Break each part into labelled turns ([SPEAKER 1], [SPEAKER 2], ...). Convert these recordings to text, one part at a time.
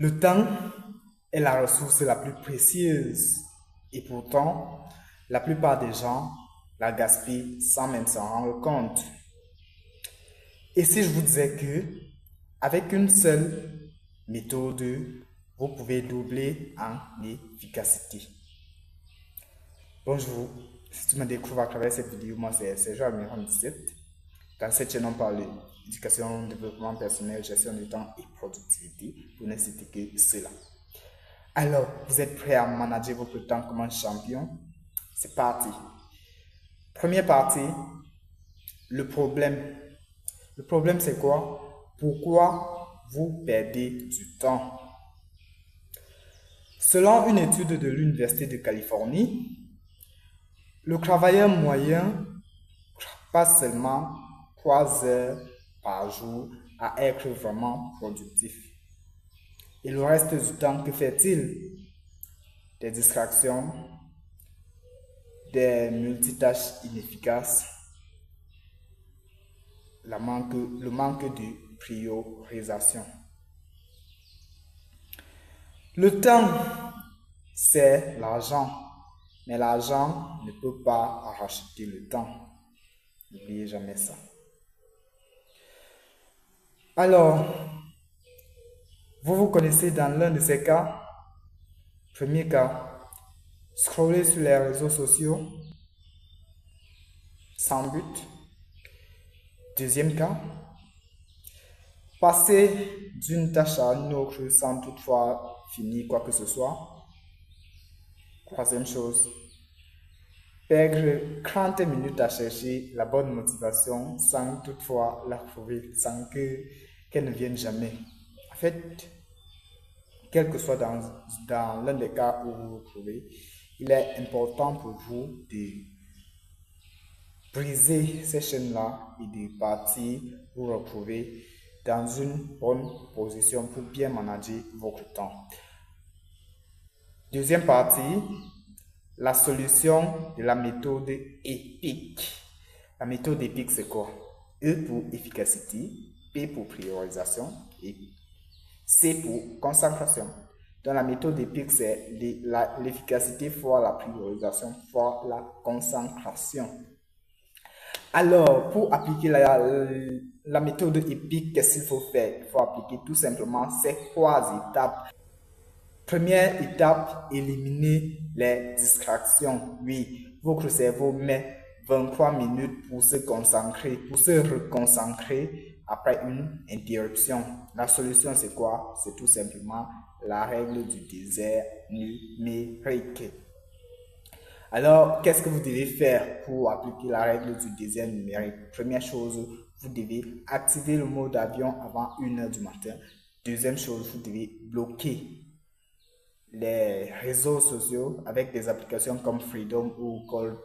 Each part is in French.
[SPEAKER 1] Le temps est la ressource la plus précieuse et pourtant, la plupart des gens la gaspillent sans même s'en rendre compte. Et si je vous disais que, avec une seule méthode, vous pouvez doubler en efficacité. Bonjour, si tu me découvres à travers cette vidéo, moi c'est Joël 17. Dans cette chaîne, on parle d'éducation, développement personnel, gestion du temps et productivité, pour ne citer que cela. Alors, vous êtes prêts à manager votre temps comme un champion? C'est parti. Première partie, le problème. Le problème, c'est quoi? Pourquoi vous perdez du temps? Selon une étude de l'Université de Californie, le travailleur moyen passe seulement 3 heures par jour à être vraiment productif. Et le reste du temps, que fait-il? Des distractions, des multitâches inefficaces, le manque de priorisation. Le temps, c'est l'argent, mais l'argent ne peut pas racheter le temps. N'oubliez jamais ça. Alors, vous vous connaissez dans l'un de ces cas. Premier cas, scroller sur les réseaux sociaux sans but. Deuxième cas, passer d'une tâche à une autre sans toutefois finir quoi que ce soit. Troisième chose, perdre 30 minutes à chercher la bonne motivation sans toutefois la trouver, sans qu'elle ne vienne jamais. En fait, quel que soit dans l'un des cas où vous vous trouvez, il est important pour vous de briser ces chaînes-là et de partir vous retrouver dans une bonne position pour bien manager votre temps. Deuxième partie, la solution de la méthode EPIC. La méthode EPIC, c'est quoi? E pour efficacité, P pour priorisation et C pour concentration. Donc la méthode EPIC, c'est l'efficacité fois la priorisation fois la concentration. Alors, pour appliquer la méthode EPIC, qu'est-ce qu'il faut faire? Il faut appliquer tout simplement ces 3 étapes. Première étape, éliminer les distractions. Oui, votre cerveau met 23 minutes pour se concentrer, pour se reconcentrer après une interruption. La solution, c'est quoi? C'est tout simplement la règle du désert numérique. Alors, qu'est-ce que vous devez faire pour appliquer la règle du désert numérique? Première chose, vous devez activer le mode avion avant 1 heure du matin. Deuxième chose, vous devez bloquer les réseaux sociaux avec des applications comme Freedom ou Cold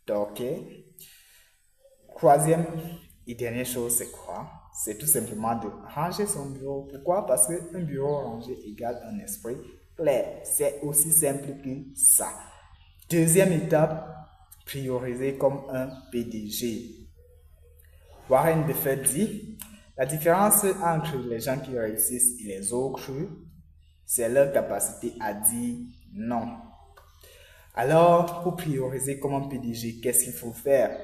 [SPEAKER 1] Talker. Troisième et dernière chose, c'est quoi? C'est tout simplement de ranger son bureau. Pourquoi? Parce qu'un bureau rangé égale un esprit clair. C'est aussi simple que ça. Deuxième étape, prioriser comme un PDG. Warren Buffett dit, la différence entre les gens qui réussissent et les autres, c'est leur capacité à dire non. Alors, pour prioriser comme un PDG, qu'est-ce qu'il faut faire?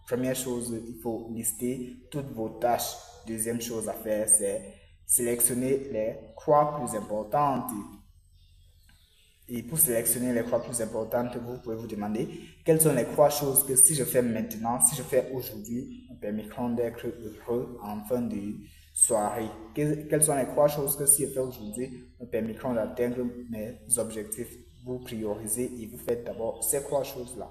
[SPEAKER 1] Première chose, il faut lister toutes vos tâches. Deuxième chose à faire, c'est sélectionner les 3 plus importantes. Et pour sélectionner les 3 plus importantes, vous pouvez vous demander quelles sont les 3 choses que si je fais maintenant, si je fais aujourd'hui, me permettront d'être heureux en fin de soirée. Quelles sont les 3 choses que si je fais aujourd'hui, me permettront d'atteindre mes objectifs. Vous priorisez et vous faites d'abord ces 3 choses-là.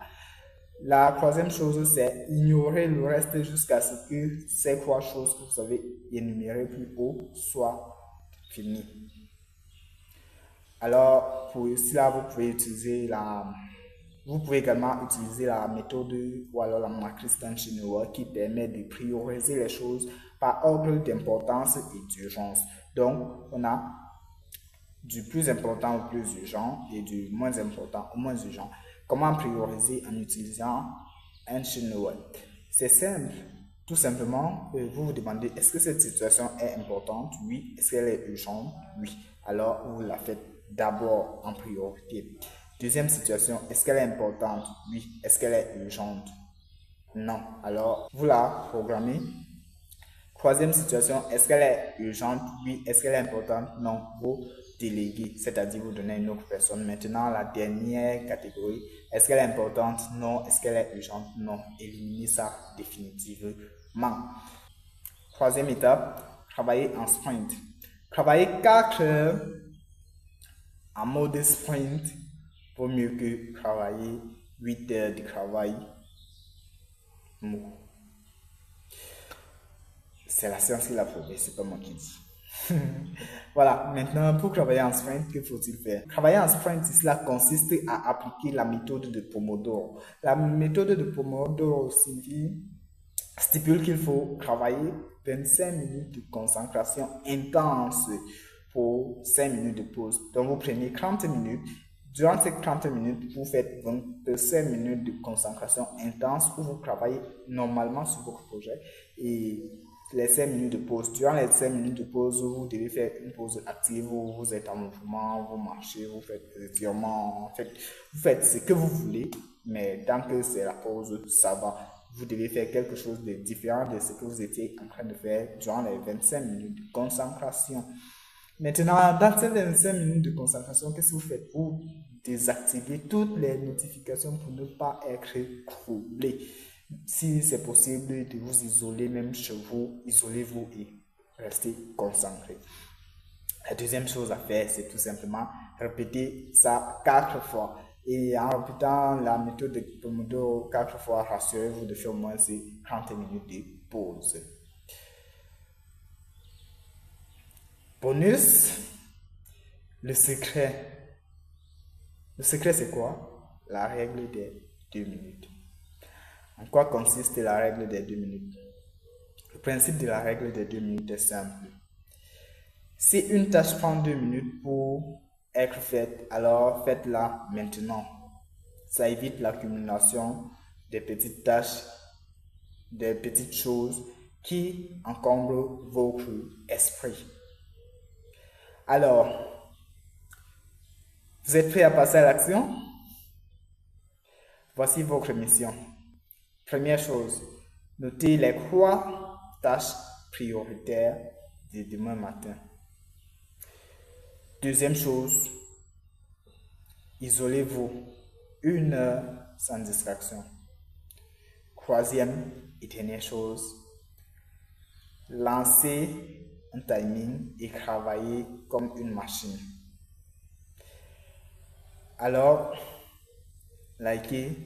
[SPEAKER 1] La troisième chose, c'est ignorer le reste jusqu'à ce que ces 3 choses que vous avez énumérées plus haut soient finies. Alors, pour cela, vous pouvez également utiliser la méthode ou alors la matrice d'Eisenhower qui permet de prioriser les choses par ordre d'importance et d'urgence. Donc, on a du plus important au plus urgent et du moins important au moins urgent. Comment prioriser en utilisant Eisenhower? C'est simple. Tout simplement, vous vous demandez, est-ce que cette situation est importante? Oui. Est-ce qu'elle est urgente? Oui. Alors, vous la faites d'abord en priorité. Deuxième situation, est-ce qu'elle est importante? Oui. Est-ce qu'elle est urgente? Non. Alors, vous la programmez. Troisième situation, est-ce qu'elle est urgente? Oui. Est-ce qu'elle est importante? Non. Vous déléguez, c'est-à-dire vous donnez à une autre personne. Maintenant, la dernière catégorie, est-ce qu'elle est importante? Non. Est-ce qu'elle est urgente? Non. Éliminez ça définitivement. Troisième étape, travailler en sprint. Travailler 4 heures en mode sprint vaut mieux que travailler 8 heures de travail mou. C'est la science qui l'a prouvé, c'est pas moi qui dis. Voilà, maintenant pour travailler en sprint, que faut-il faire? Travailler en sprint, cela consiste à appliquer la méthode de Pomodoro. La méthode de Pomodoro stipule qu'il faut travailler 25 minutes de concentration intense pour 5 minutes de pause. Donc vous prenez 30 minutes. Durant ces 30 minutes, vous faites 25 minutes de concentration intense où vous travaillez normalement sur votre projet et les 5 minutes de pause. Durant les 5 minutes de pause, vous devez faire une pause active où vous êtes en mouvement, vous marchez, vous faites des étirements, vous faites ce que vous voulez, mais tant que c'est la pause, ça va. Vous devez faire quelque chose de différent de ce que vous étiez en train de faire durant les 25 minutes de concentration. Maintenant, dans ces 25 minutes de concentration, qu'est-ce que vous faites? Vous désactivez toutes les notifications pour ne pas être troublé. Si c'est possible de vous isoler même chez vous, isolez-vous et restez concentré. La deuxième chose à faire, c'est tout simplement répéter ça 4 fois. Et en répétant la méthode de Pomodoro 4 fois, rassurez-vous de faire au moins ces 30 minutes de pause. Bonus, le secret. Le secret, c'est quoi? La règle des 2 minutes. En quoi consiste la règle des 2 minutes? Le principe de la règle des 2 minutes est simple. Si une tâche prend 2 minutes pour être faite, alors faites-la maintenant. Ça évite l'accumulation des petites tâches, des petites choses qui encombrent votre esprit. Alors, vous êtes prêt à passer à l'action? Voici votre mission. Première chose, notez les 3 tâches prioritaires de demain matin. Deuxième chose, isolez-vous 1 heure sans distraction. Troisième et dernière chose, lancez un timing et travaillez comme une machine. Alors, likez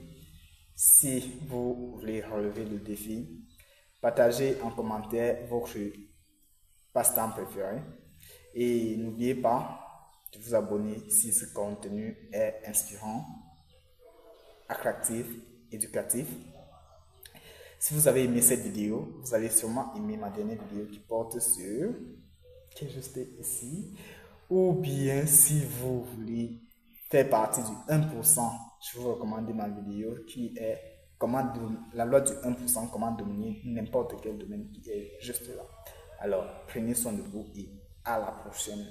[SPEAKER 1] si vous voulez relever le défi. Partagez en commentaire votre passe-temps préféré. Et n'oubliez pas de vous abonner si ce contenu est inspirant, attractif, éducatif. Si vous avez aimé cette vidéo, vous allez sûrement aimer ma dernière vidéo qui porte sur, qui est juste ici. Ou bien si vous voulez faire partie du 1%, je vous recommande ma vidéo qui est la loi du 1%, comment dominer n'importe quel domaine qui est juste là. Alors, prenez soin de vous et à la prochaine.